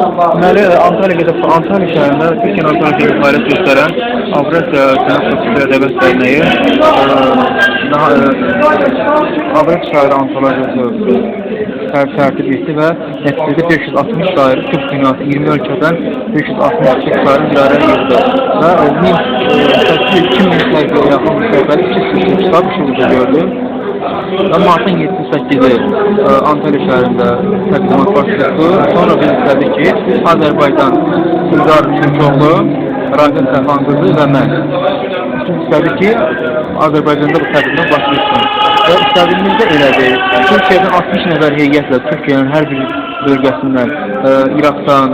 Deməli, Antalya şəhərində Türkiyə Antalya fəaliyyət göstərən Avrasiya Sənət Sosial Ədəbiyyat Dərnəyi Avrasiya şairi antologiyası tərtib etdi və nəticədə 560 şairi Türk dünyası 20 ölkədən 562 şairin bir araya yığdı və 2000 səhifəyə yaxın müstəqbəli 2 kitab işimizi gördü. Və martın 7-8-i Antalya şəhərində təqdimat başladı. Sonra biz istədik ki, Azərbaycan Sülqar Türkoğlu, Rasim Səfan-qızı və mən istədik ki, Azərbaycanda bu təqdimat başlasın. Və istədiyimiz də elədir. Türkiyədən 60 nəfər heyətlə Türkiyənin hər bir bölgəsindən, İraqdan,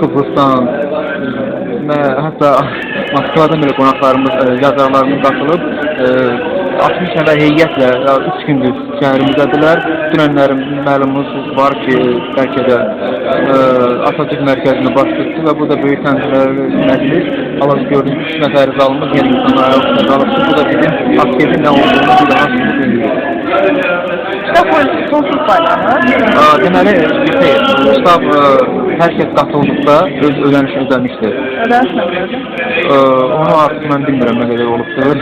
Kıbrısdan və hətta Moskvadan belə qonaqlarımız, yazarlarımız qatılıb 60 nəfər heyətlə 3 gündür şəhərimizdədirlər. Dünənlər məlumumuz var ki, bəlkə də Atatürk mərkəzini baş tutdu və bu da böyük təntənəli məclis. Allah gördüyünüz 3 nəfər zalımız yeni insanlar ayaqda qalıbdır. Bu da bizim aktivin nə olduğunu bir daha sürdürür. Kitab polisi sonsuz faydalanır. Deməli, kitab hər kəs qatıldıqda öz ödənişi ödəmişdir. Ödəniş nə qədər? Onu artıq mən bilmirəm nə qədər olubdur.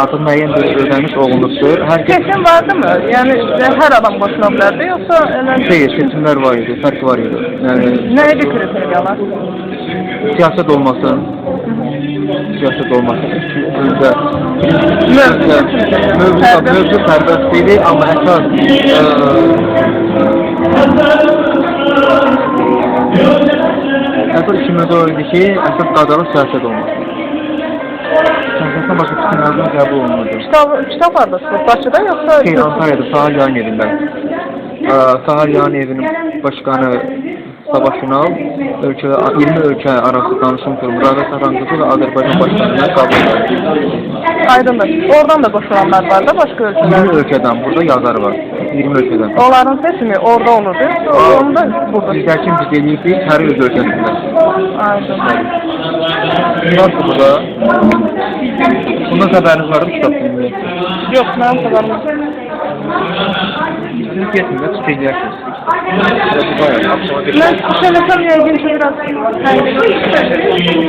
Artıq müəyyən bir ödəniş olunubdur. Seçim vardı mı? Yəni hər adam qoşula bilərdi, yoxsa elə... Xeyr, seçimlər var idi, fərq var idi. Yəni, nə idi kriteriyalar? Siyaset olmasın. Siyaset olmasın. Mövzu sərbəst idi, amma əsas işimiz o idi ki, əsas qadalı siyaset olmasın. Siyasetten başka fikirlerden qəbul olunurdu. Kitab vardı, Bakıda yoxsa... Xeyr, Antalya'da, Sahar Yayın Evindən. Sahar Yayın Evinin başkanı Savaş Ünal 20 ölkə arası danışım kurumu Rasim Səfan-qızı və Azərbaycan başkanına qəbul edildi. Aydındır. Oradan da qoşulanlar var da, başqa ölkələr? 20 ölkədən, burada yazar var. 20 ölkədən. Onların seçimi orada olurdu, onu da burada. Bizlərkin biz eləyibdik hər öz ölkəsində. Aydındır. Varsa burada. Bundan xəbəriniz var mı kitab filmi? Yox, mənim xəbərim. Siz getmir, çıxı eləyərsiniz. Mən düşünəsəm yəqin ki, biraz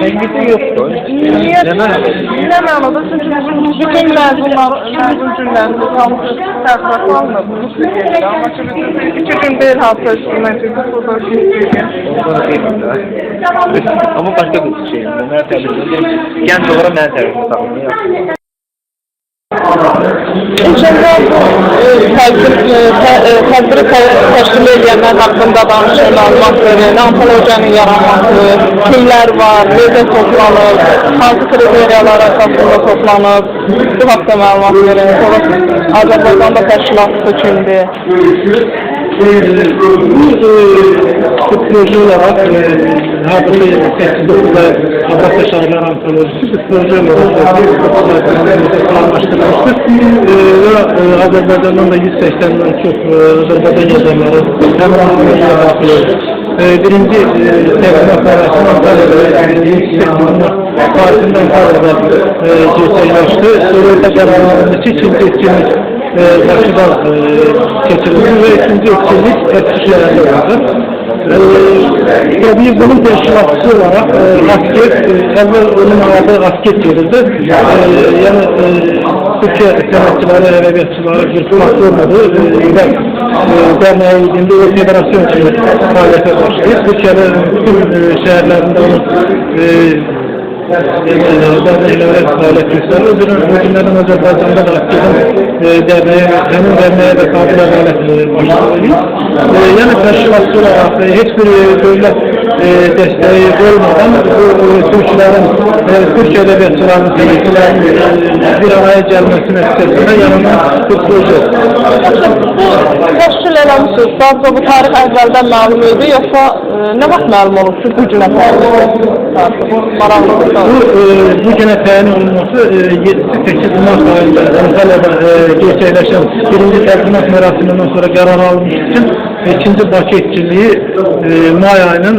təngisi yoxdur. Niyə? Nə mənada? Çünki bütün məzun cümlərini hamısı təxribat alınıb. Amma ki, 2 gün deyil hafta üstündən ki, burada Amma başqa bir şey. Mənə təbii gənc olaraq mənə təbii sağlayın. İlkəndə bu tədbiri təşkil edənlər haqqında danışır, məlumat verir, antologiyanın yaranması, kimlər var, necə toplanır, hansı kriteriyalar əsasında toplanır, bu haqda məlumat verir. Sonra Azərbaycanda təşkilatı kimdir? Bu proje olarak hadise 8-9'da Avrasya Şairler Antolojisi bir proje olarak planlaştırılmıştır. Ve Azerbaycan'dan da 180'den çok Azerbaycan yazarları hem birinci tercüme parasını Antalya'da Paris'in Antalya'da gerçekleşti. Sonra da ikinci etkinlik Bakı'da geçirildi ve ikinci etkinlik Eskişehir'de oldu. Tabii bunun teşkilatçısı olarak asker, evvel onun aldığı asker verildi. Yani Türkiye sanatçıları, edebiyatçıları bir platformadı ve derneğinde ve federasyon için faaliyete başlayıp Türkiye'nin tüm şehirlerinde onun derneğlere faaliyet gösteriyor. O günlerden Azerbaycan'da da aktifin derneğe, benim derneğe de kabul ederek başlıyor. Yani teşkilatçı olarak hiçbir devlet desteği olmadan bu Türklerin, Türk edebiyatçılarının bir araya gelmesine istediğine yanına bir proje. Təşkil eləmişsiniz, bazı bu tarix əvvəldən məlum idi, yoxsa nə vaxt məlum olub ki, bu günə təyin Bu günə təyin olunması 7-8 Mart ayında Antalya'da gerçekleşen birinci təqdimat mərasimindən sonra qərar alınmış için ikinci Bakı etkinliği may ayının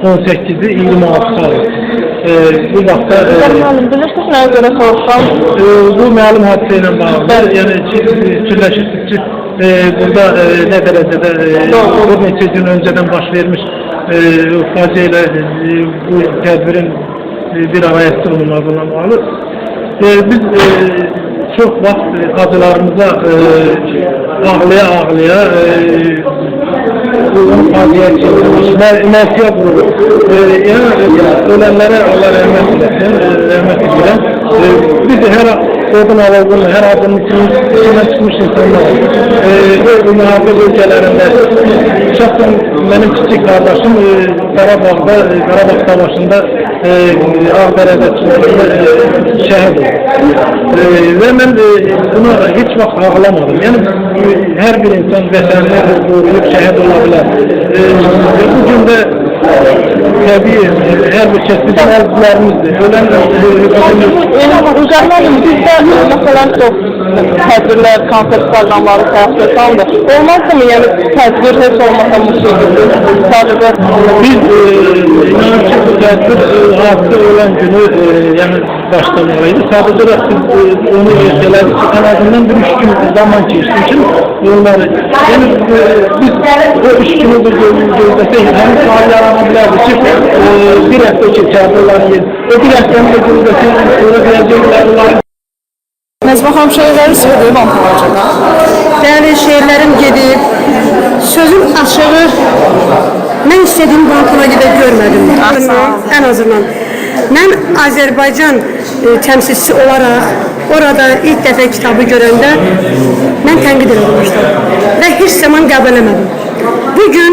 18'i 26'sı alır. Bu vaxtda bilirsiniz nəyə görə soruşsam? Bu məlum hadisə ilə bağlı. Yəni fikirləşirsiniz ki, burada nə dərəcədə bir neçə gün öncədən baş vermiş o facia ilə bu tədbirin bir ara həsr olunmadığına bağlı. Biz çox vaxt acılarımıza ağlaya bu facia mərsiyə qurulur. Yəni ölənlərə Allah rəhmət eləsin, rəhmət edirəm. Biz hər odun alalım, hər adının içindən çıxmış insanlar bu mühafız ülkelərində şəxsən mənim kiçik qardaşım Qarabağda, Qarabağ Savaşında Ağdərədə şəhid oldu. Və mən buna heç vaxt ağlamadım. Yəni hər bir insan vətənini qoruyub şəhid ola bilər. Bu gün də təbii hər bir kəs bizim əzizlərimizdir. Ölən Üzərlərim bizdə məsələn çox tədbirlər, konsert proqramları həyata salınır. Olmazmı yəni tədbir heç olmasa musiqidir? Sadəcə biz inanın ki bu tədbir hafta ölən günü yəni başlamalıydı. Sadəcə də biz onu elədik ki en azından bir 3 gün zaman keçtiği için onları yəni biz o 3 günü de gözlesek hem sağ yarana bilərdi ki bir hafta keçərdiler. O bir haftanı da gözlesek sonra diyecekler. Məzbaxam şeirləri söyləyib Antalacada. Bəli, şeirlərim gedib, sözün açığı, mən istədiyim Antalacada görmədim. Ən azından. Mən Azərbaycan təmsilçisi olaraq orada ilk dəfə kitabı görəndə mən tənqid edilmişdim və heç zaman qəbul eləmədim. Bugün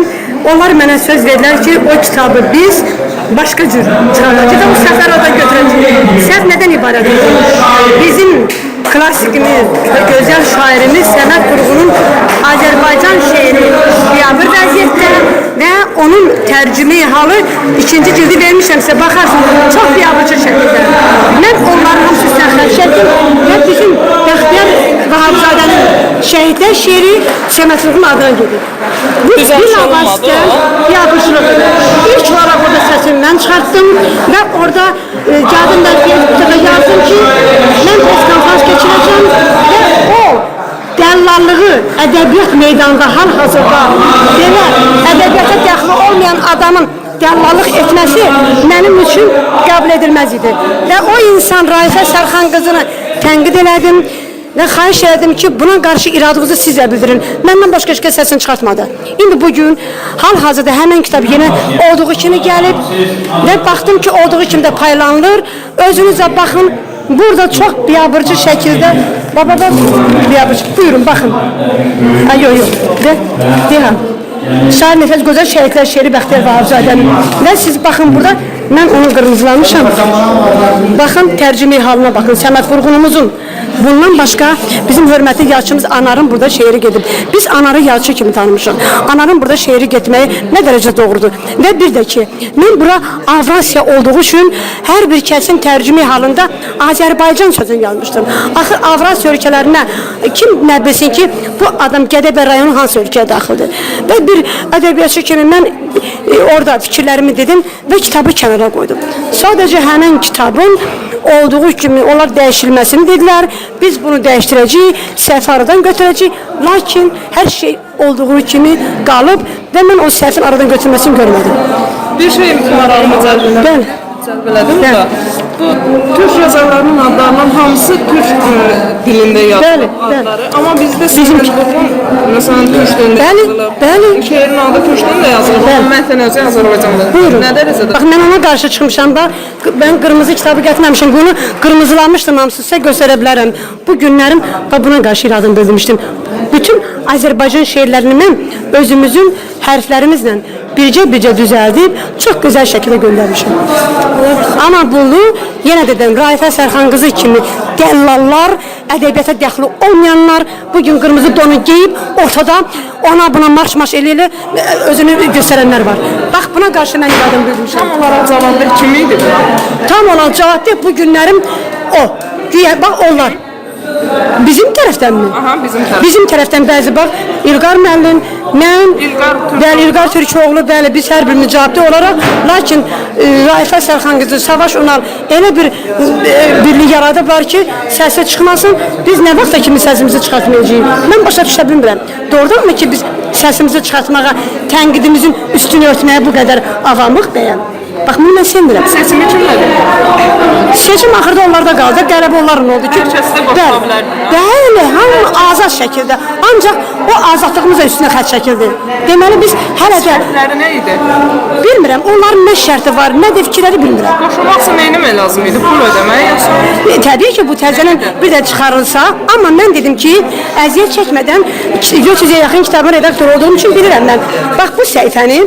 onlar mənə söz verdilər ki, o kitabı biz başqa cür çıxaracaq, bu səfər orada götürəcək. Səhv nədən ibarətdir? Bizim klasikimiz və gözəl şairimiz Səməd Vurğunun Azərbaycan şeiri biabır vəziyyətdə və onun tərcümeyi halı ikinci cildi vermişəmsə baxarsın, çox biabırcı şəkildə. Mən onların hamısından xərş etdim və bizim Bəxtiyar Vahabzadənin Şəhidlər şeiri Səməd Vurğunun adına gedir. Bu bilavasitə biabırcılıqdır. İlk olaraq orada səsini mən çıxartdım və orada gəldim və yazdım ki, mən press konferans geçireceğim ve o dəllallığı ədəbiyyat meydanında hal-hazırda belə ədəbiyyata dəxli olmayan adamın dəllallıq etməsi mənim üçün qəbul edilməz idi. Və o insan Raifə Sərxan qızını tənqid elədim və xahiş elədim ki, buna qarşı iradınızı sizə bildirin. Məndən başqa heç kəs səsini çıxartmadı. İndi bugün hal-hazırda həmin kitab yenə olduğu kimi gəlib və baxdım ki, olduğu kimi də paylanılır. Özünüzə baxın. Burada çok biabırcı şekilde baba biabırcı. Buyurun bakın. Ay yok de ha. Şair Nefes Gözəl Şəhidlər şeiri Bəxtiyar Vahabzadənin. Və siz baxın burada mən onu qırmızılamışam. Baxın tərcümeyi halına bakın. Səməd Vurğunumuzun. Bundan başqa bizim hörmətli yazıçımız Anarın burada şeiri gedib. Biz Anarı yazıcı kimi tanımışıq. Anarın burada şeiri getməyi nə dərəcə doğrudur. Və bir də ki, mən bura Avrasiya olduğu üçün hər bir kəsin tərcümeyi halında Azərbaycan sözünü yazmışdım. Axı Avrasiya ölkələrinə kim nə bilsin ki, bu adam Gədəbəy rayonu hansı ölkəyə daxildir. Və bir ədəbiyyatçı kimi mən orada fikirlərimi dedim və kitabı kənara qoydum. Sadəcə həmin kitabın olduğu kimi onlar dəyişilməsini dedilər. Biz bunu dəyişdirəcəyik, səhvi aradan götürəcəyik. Lakin hər şey olduğu kimi qalıb və mən o səhvin aradan götürməsini görmədim. bir şey marağımı cəlb elədim da. Bu Türk yazarlarının adlarının hamısı Türk dilində yazılır adları. Amma bizdə Səməd Vurğun məsələn Türk dilində yazılır. Bəli. Şeirin adı Türk dilində yazılır. Amma mətn özü Azərbaycanda. Buyurun. Nə dərəcədə? Bax mən ona qarşı çıxmışam da. Ben qırmızı kitabı gətirməmişim. Bunu qırmızılamışdım hamısı sizə göstərə bilərəm. Bu günlərim buna qarşı iradımı bildirmişdim. Bütün Azərbaycan şeirlərini mən özümüzün hərflərimizlə bircə düzəldib çox gözəl şəkildə göndərmişəm. Amma bunu yenə dedim, Raifə Sərxan qızı kimi dəllallar, ədəbiyyata dəxli olmayanlar bugün qırmızı donu geyib ortada ona buna marş eləyir, özünü göstərənlər var. Bax buna qarşı mən iradımı bildirmişəm. Tam olaraq cavabdeh kim idi? Tam olan cavabdeh bu günlərim o. Güya bax onlar. Bizim tərəfdən mi? Aha, bizim tərəfdən. Bizim tərəfdən bəzi bax, İlqar müəllim, mən, bəli, İlqar Türkoğlu, bəli, biz hər birimiz cavabda olaraq, lakin Raifə Sərxan qızı, Savaş Unal elə bir birlik yaradıblar ki, səsi çıxmasın, biz nə vaxta kimi səsimizi çıxartmayacağıq? Mən başa düşə bilmirəm. Doğrudanmı ki, biz səsimizi çıxartmağa, tənqidimizin üstünü örtməyə bu qədər avamlıq bəyəm? Bax, bunu mən sevmirəm. Seçimi kimlədir? Seçim axırda onlarda qaldı, qələbə onların oldu ki, Hər kəs də qoşula bilər. bəli, hamı azad şəkildə, ancaq o azadlığımız da üstünə xətt çəkildi. Deməli, biz hələ də, Şərtləri nə idi? bilmirəm, onların nə şərti var, nə də fikirləri bilmirəm. Qoşulmaq üçün nə etmək lazım idi? Pul ödəmək yoxsa? Təbii ki, bu təzələn bir də çıxarılsa, amma mən dedim ki, əziyyət çəkmədən 400-ə yaxın kitabın redaktoru olduğum üçün bilirəm mən. Bax, bu səhifəni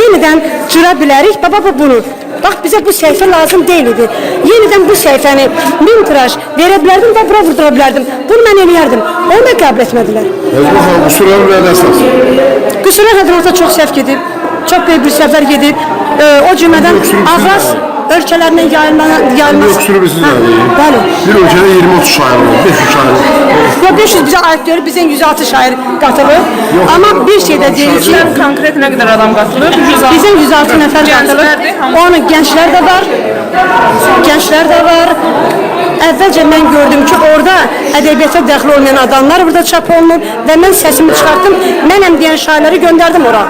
yenidən cıra bilərik, baba bunu. Bax, bizə bu səhifə lazım deyil idi. Yenidən bu səhifəni 1000 tiraj verə bilərdim və bura vurdura bilərdim. Bunu mən eləyərdim. Onu da qəbul etmədilər. Qüsurlar və əsas. Qüsurlar hədrata çox səhv gedib, çox böyük bir səfər gedib. O cümlədən Avraz ölkələrindən yayılması. Qüsuru biz sizlədir. Bəli. Bir ölkədə 20-30 şair olur, 500 şair olur. Ya 500 bizə aid deyil, bizdən 106 şair qatılır. Amma bir şey də deyil ki, Konkret nə qədər adam qatılır? 106. bizdən 106 nəfər qatılır. Onun gənclər də var. Gənclər də var. Əvvəlcə mən gördüm ki, orada ədəbiyyata dəxil olmayan adamlar burada çap olunur və mən səsimi çıxartdım. Mənəm deyən şairləri göndərdim ora.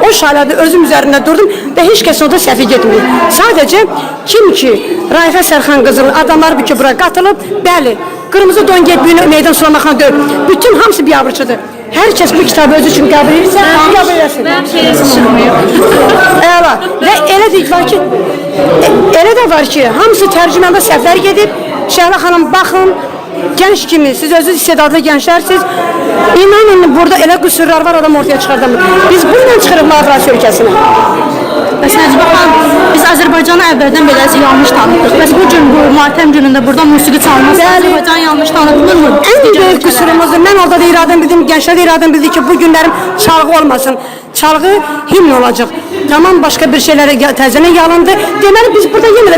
O şairlərdə özüm üzərində durdum və heç kəs orada səhvi getmir. Sadəcə kim ki, Raifə Sərxan qızının adamları bir ki, bura qatılıb, bəli, qırmızı don get meydan sulamaqla deyil. Bütün hamısı biabırçıdır. Hər kəs bu kitabı özü üçün qəbul edirsə, qəbul eləsin. Mənim şeyim çıxmıyor. Əla. Və elə də var ki, hamısı tərcüməndə səhvlər gedib. Şəhla xanım, baxın, gənc kimi, siz özünüz istedadlı gənclərsiniz. İnanın, burada elə qüsurlar var, adam ortaya çıxardamır. Biz bununla çıxırıq Avropa ölkəsinə. Bəs Nəcibə xanım, biz Azərbaycanı əvvəldən beləsi yanlış tanıdıq. Bəs bu gün bu matəm günündə burada musiqi çalınması Azərbaycan yanlış tanıdılırmı? En büyük kusurumuzdur. Ben orada da iraden bildim, gençler de iraden bildi ki bu günlerim çalgı olmasın. Çalgı himn olacak. Tamam, başka bir şeylere təzənə yalındı. Deməli biz burada yenə də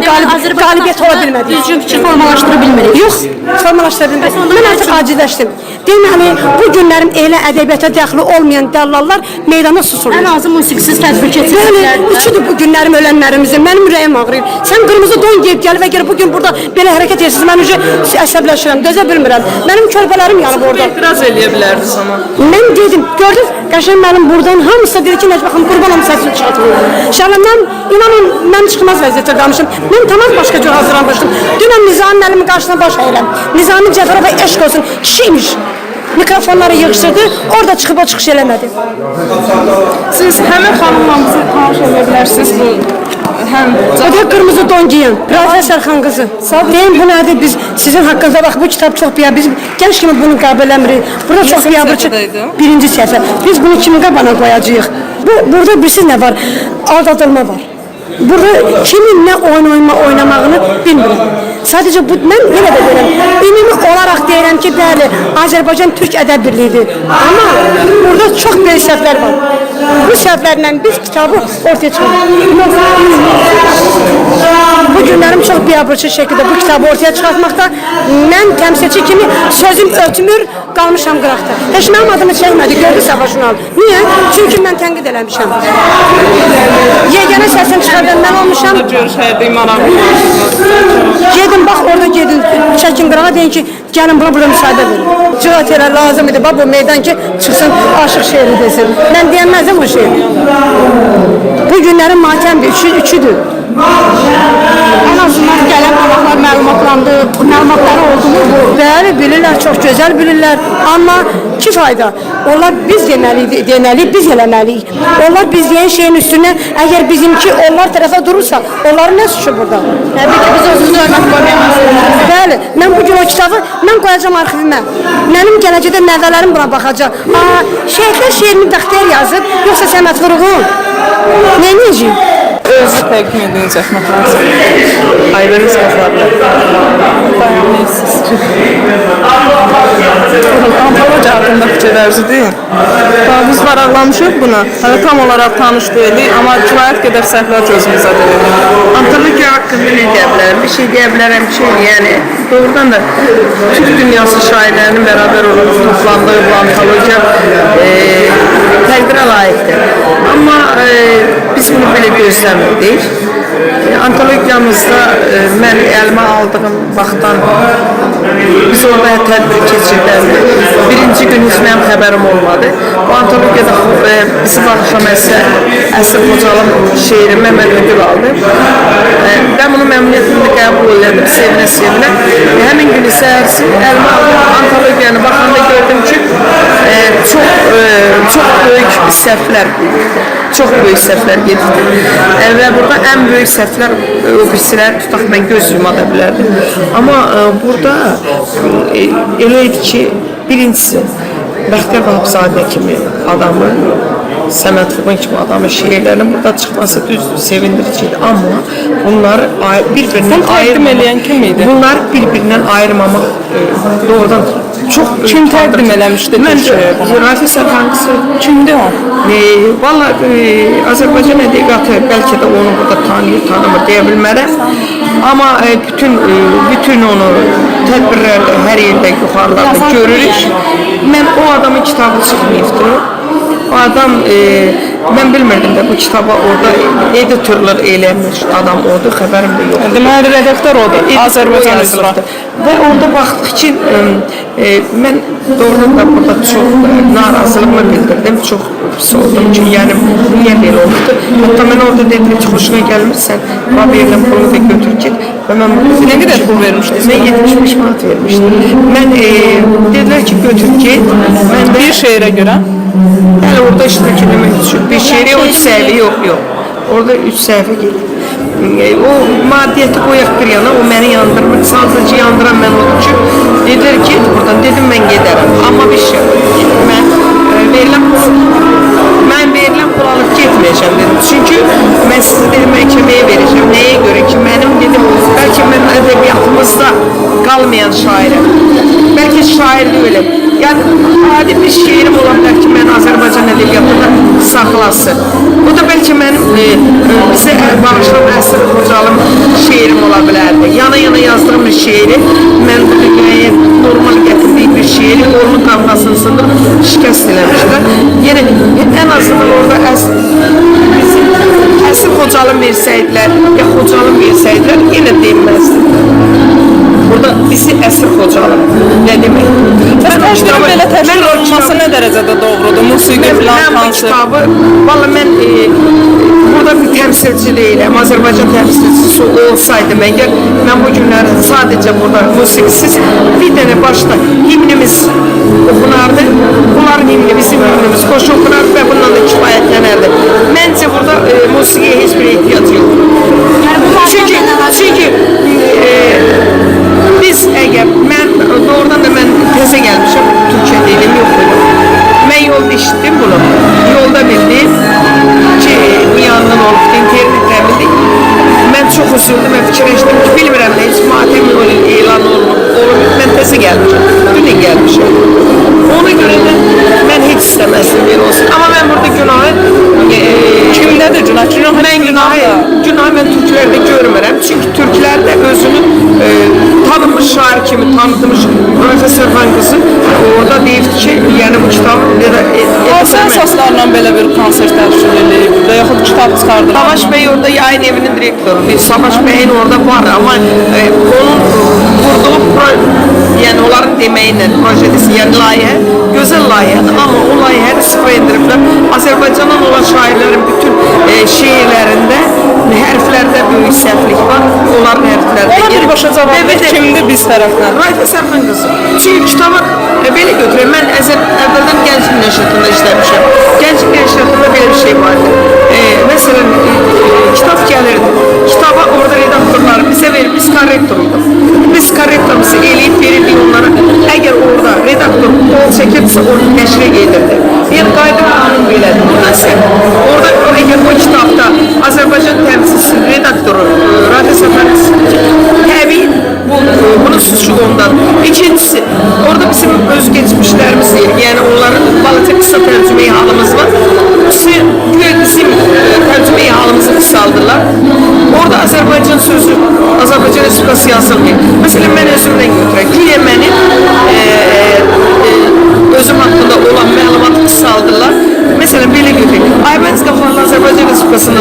qalibiyyət ola bilmədik. Düzgün fikir formalaşdıra bilmirik. Yox, formalaşdıra bilmədik. Mən artıq acizləşdim. Deməli bu günlərim elə ədəbiyyata dəxli olmayan dəllallar meydana susurlar. Ən azı musiqisiz tədbir Bəli, keçirdilər. üçüdür bu günlərim ölənlərimizin. Mənim ürəyim ağrıyır. Sən qırmızı don geyib gəl və gəl bugün burada belə hərəkət edirsiz. Mən əsəbləşirəm, dözə bilmirəm. Mənim körpələrim yanıb orada. İtiraz eləyə bilərdiniz amma. Mən dedim, gördünüz, Qəşəng müəllim buradan hamısı dedi ki, Nəcibə xanım qurbanım səsini çıxartmıyor. İnşallah mən, inanın, mən çıxmaz vəziyyətdə qalmışım. Mən tamam başqa cür hazırlanmışdım. Dünən Nizami müəllimin qarşısına baş əyirəm. Nizami Cəfərova eşq olsun, kişiymiş. Mikrofonları yığışdırdı, orada çıxıb o çıxış eləmədi. Siz həmin xanımla bizi tanış edə bilərsiniz bu həm O da qırmızı don giyən, Raifə Sərxan qızı. Deyim bu nədir, biz sizin haqqınızda bax, bu kitab çox biya, biz gənc kimi bunu qəbul eləmirik. Burada çox biabırçı. səhifədəydi? Birinci səhifə. Biz bunu kimin qabana qoyacağıq? Burada bilsiz nə var? Aldadılma var. Burada kimin nə oynamağını bilmirəm. Sadəcə bu, mən yenə də deyirəm, ümumi olaraq deyirəm ki, bəli, Azərbaycan Türk Ədəb Birliyidir. Amma burada çox böyük səhvlər var. Bu səhvlərlə biz kitabı ortaya çıxarırıq. Bu günlərim çox biabırçı şəkildə bu kitabı ortaya çıxartmaqda mən təmsilçi kimi sözüm ötmür, qalmışam qıraqda. Heç mənim adımı çəkmədi, gördü Savaş Unal. Niyə? Çünki mən tənqid eləmişəm. Yeganə səsini çıxardan mən olmuşam. görüşərdik maraqlı. Gedin, bax orada gedin, çəkin qırağa, deyin ki, gəlin buna burada müsaade verin. Cıvat elə lazım idi, bax bu meydan ki, çıxsın, aşıq şeiri desin. Mən deyəməzdim o şeiri. Bu günlərin matəmdir, üçüdür. Ən azından gələn qonaqlar məlumatları oldu mu bu? Bəli, bilirlər, çox gözəl bilirlər. Amma ki fayda? Onlar biz deməliyik, biz eləməliyik. Onlar biz deyən şeyin üstünə, əgər bizimki onlar tərəfə durursa, onların nə suçu burada? Təbii ki, biz özümüzü hörmət qoymayamazsınız. Bəli, mən bugün o kitabı mən qoyacağam arxivimə. Mənim gələcəkdə nəvələrim buna baxacaq. Şəhidlər şeirini Bəxtiyar yazıb, yoxsa Səməd Vurğun? Neyniyəcəyim? Özü təqdim edin çəkmək lazım. Ayrılıq qazanlar. Dayanmayısınız ki. Antologiya adını haqqında fikirlərinizi biz maraqlanmışıq buna. Hələ tam olaraq tanış deyilik, amma kifayət qədər səhvlər gözümüzə deyil. Antologiya haqqında ne deyə bilərəm? Bir şey deyə bilərəm ki, yəni doğrudan da Türk dünyası şairlərinin beraber olub toplandığı bu antologiya təqdirə layiqdir. Amma biz bunu belə gözləmirdik. Antologiyamızda mən əlimə aldığım vaxtdan biz orada tədbir keçirdik. Birinci gün heç mənim xəbərim olmadı. Bu antologiyada bizi baxışan Əsir Xocalın şeiri Məhəmməd Ödül aldı. Ben bunu məmnuniyyətlə qəbul edirdim, sevinə-sevinə. Həmin gün isə əlimə aldığım antologiyanı baxanda gördüm ki, çox böyük səhvlər çox böyük səhvlər gedirdi. Və burada ən böyük səhvlər o birisilər tutaq mən göz yuma da bilərdim. Amma burada elə idi ki, birincisi Bəxtiyar Vahabzadə kimi adamı, Səməd Vurğun kimi adamın şeirlərinin burada çıxması düzdür, sevindiricidir. Amma bunları bir-birindən bunlar bir-birindən ayırmamaq doğrudan çox Kim təqdim eləmişdi? Məncə Rafi Sərxancısı Kimdir o? Valla Azərbaycan ədəbiyyatı bəlkə də onu burada tanıyır, tanımır deyə bilmərəm. Amma bütün onu tədbirlərdə hər yerdə yuxarılarda görürük. Mən o adamın kitabı çıxmayıbdır. O adam, mən bilmirdim də bu kitaba orada editorlar eləmiş adam odur, xəbərim də yoxdur. Deməli, redaktör odur, Azərbaycan üzrə. Və orada baxdıq ki, mən doğrudan da burada çox narazılığımı bildirdim, çox pis oldum ki, yəni niyə belə oldu? Hatta mən orada dedim ki, xoşuna gəlmirsən, verilən pulunu da götür git. Ne qədər pul vermişdiniz? Mən 75 manat vermişdim. Mən dedilər ki, götür git. Bir şeirə görə? Yəni orada iştirak etmək üçün bir şeiri 3 səhifə yox. Orada 3 səhifə gedir. O maddiyyəti qoyaq bir yana, o məni yandırmır. Sadəcə yandıran mən oldum ki, dedilər ki, buradan dedim mən gedərəm. Amma bir şey, mən verilən pul alıb getməyəcəm dedim. Çünki mən sizə dedim, məhkəməyə verəcəm. Nəyə görə ki, mənim dedim, bəlkə mən ədəbiyyatımızda qalmayan şairəm. Bəlkə şairlik elə. Yəni, adi bir şeirim ola bilər ki, mən Azərbaycan ədəbiyyatında saxlasın. Bu da bəlkə mənim bizə bağışlanan Əsir Xocalın şeirim ola bilərdi. Yana-yana yazdığım bir şeiri, mən bu dünyaya normal gətirdiyim bir şeiri, onun qavqasını sındırıb şikəst eləmişlər. Yəni, ən azından orada Əsir Xocalın versəydilər, ya Xocalın versəydilər, yenə deyilməzdi. Burada bizi Əsir Xocalın nə demək? Təşkirin belə təşkil olunması nə dərəcədə doğrudur? Musiqi filan, konsert? Valla mən burada bir təmsilçi deyiləm. Azərbaycan təmsilçisi olsaydı məgər, mən bu günləri sadəcə burada musiqisiz bir dənə başda himnimiz oxunardı. Bunların himni, bizim himnimiz xoş oxunardı və bundan da kifayətlənərdi. Məncə burada musiqiyə heç bir ehtiyac yoxdur. Çünki biz əgər, mən doğrudan da mən təzə gəlmişəm, Türkiyə deyilim, yox dedim. Mən yolda işitdim bunu, yolda bildim ki, bu yandan olub, internetlə bildik. Mən çox üzüldüm və fikirləşdim ki, bilmirəm nə, heç matem elan olmur. Mən təzə gəlmişəm, dünən gəlmişəm. Ona görə də mən heç istəməzdim belə olsun. Amma mən burada günahı... Kimdədir günah? Günahı mən türklərdə görmürəm. Çünki türklər də özünü tanınmış şair kimi tanıtmış Rafi Sərxan qızı orada deyir ki, yəni bu kitabı... Hansı əsaslarla belə bir konsert təşkil edilib və yaxud kitab çıxardır? Savaş bəy orada yayın evinin direktorudur. Savaş bəyin orada var, amma onun vurduğu yəni onların deməyinlə projedisi, yəni layihə, gözəl layihədir. Amma o layihəni sıfır endiriblər. Azərbaycandan olan şairlərin bütün şeirlərində hərflərdə böyük səhvlik var. Onların hərflərdə Ona birbaşa cavab ver, kimdir biz tərəfdən? Rafi Sərxan qızı. Çünki kitabı belə götürəm. Mən əvvəldən Gənclik Nəşriyyatında işləmişəm. Gənclik Nəşriyyatında belə bir şey vardı. Məsələn, kitab gəlirdi. Kitaba orada redaktorlar bizə verir, biz korrektoruyduq. Biz korrektorumuzu eləyib verirdik onlara. Əgər orada redaktor qol çəkirsə, onu nəşrə gedirdi. Yəni, qayda qanun belədir. Orada əgər o kitabda Azərbaycan təmsilçisi, redaktoru Rafi Sərxan təbii bunun suçu ondan. İkincisi, orada bizim öz geçmişlərimiz deyil. Yəni,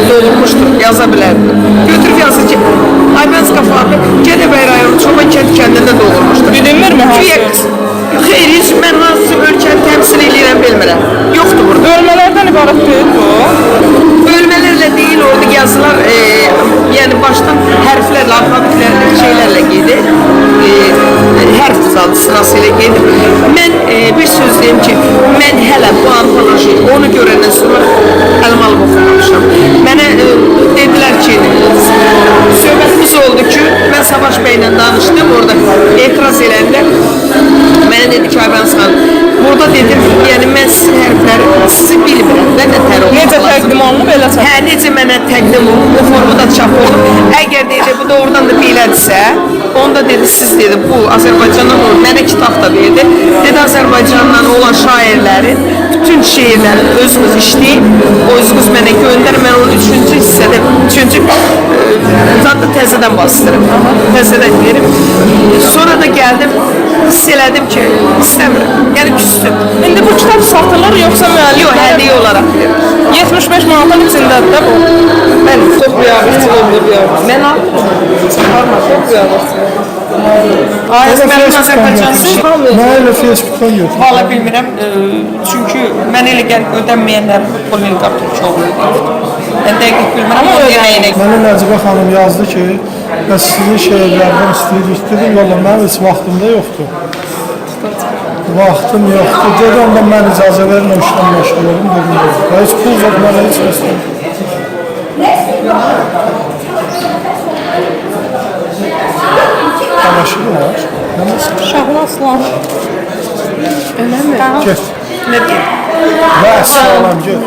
dolmuşdur, yaza bilərdi. Götürüb yazır ki, Aybəniz Qafarlı Gədəbəy rayonu Çoban kəndində doğulmuşdur. Bilinmirmi Güya hansı? xeyr, heç mən hansı ölkəni təmsil edirəm bilmirəm. Yoxdur burada. Bölmələrdən ibarət deyil bu. Bölmələrlə deyil, orada yazılar, yəni başdan hərflərlə, alfabetlərlə, şeylərlə gedir. Hərf sırasıyla gedir. Mən bir söz deyim ki, mən hələ bu antoloji onu görəndən sonra əlim alıb oxumamışam. Mənə dedilər ki, söhbətimiz oldu ki, mən Savaş bəylə danışdım, orada etiraz eləndə mənə dedi ki, Aybəniz xanım, burada dedim, yəni mən sizin hərfləri, sizi bilmirəm, mən də tər olmaq Necə təqdim olunub elə çap? Hə, necə mənə təqdim olunub, bu formada çap olunub. Əgər dedi, bu doğrudan da belədirsə, onda dedi, siz dedi, bu Azərbaycandan olur, mənə kitab da verdi. Dedi, Azərbaycandan olan şairlərin, bütün şeirlərin özünüz işləyib, o özünüz mənə göndərin, mən onu üçüncü hissədə, üçüncü zaten təzədən bastırım, təzədən verim. Sonra da gəldim, hiss elədim ki, istəmirəm, yəni küstüm. İndi bu kitab satılır yoxsa müəllif? Yox, hədiyyə olaraq verim. 75 manatın içindədir də bu. Mən Çox biabırçı oldu biabırçı. Mən aldım. Çox biabırçı. Ay, mənim Azərbaycansız. Mən elə Facebookdan götürdüm. Valla bilmirəm, çünki mən elə gəlib ödənməyənlər Polin Qapturçoğlu idi. Mən dəqiq bilmirəm, o deməyinə. Mənə Nəcibə xanım yazdı ki, bəs sizin şeirlərdən istəyirik dedim, valla mənim heç vaxtımda yoxdur. Vaxtım yoxdur. Dedi, onda mən icazə verin, o işlə məşğul olum, dedim, yox. Heç pul zat mənə heç kəsdim. Tamaşır var. Şahın Aslan. Get. Nə deyim? Və əssalam, get.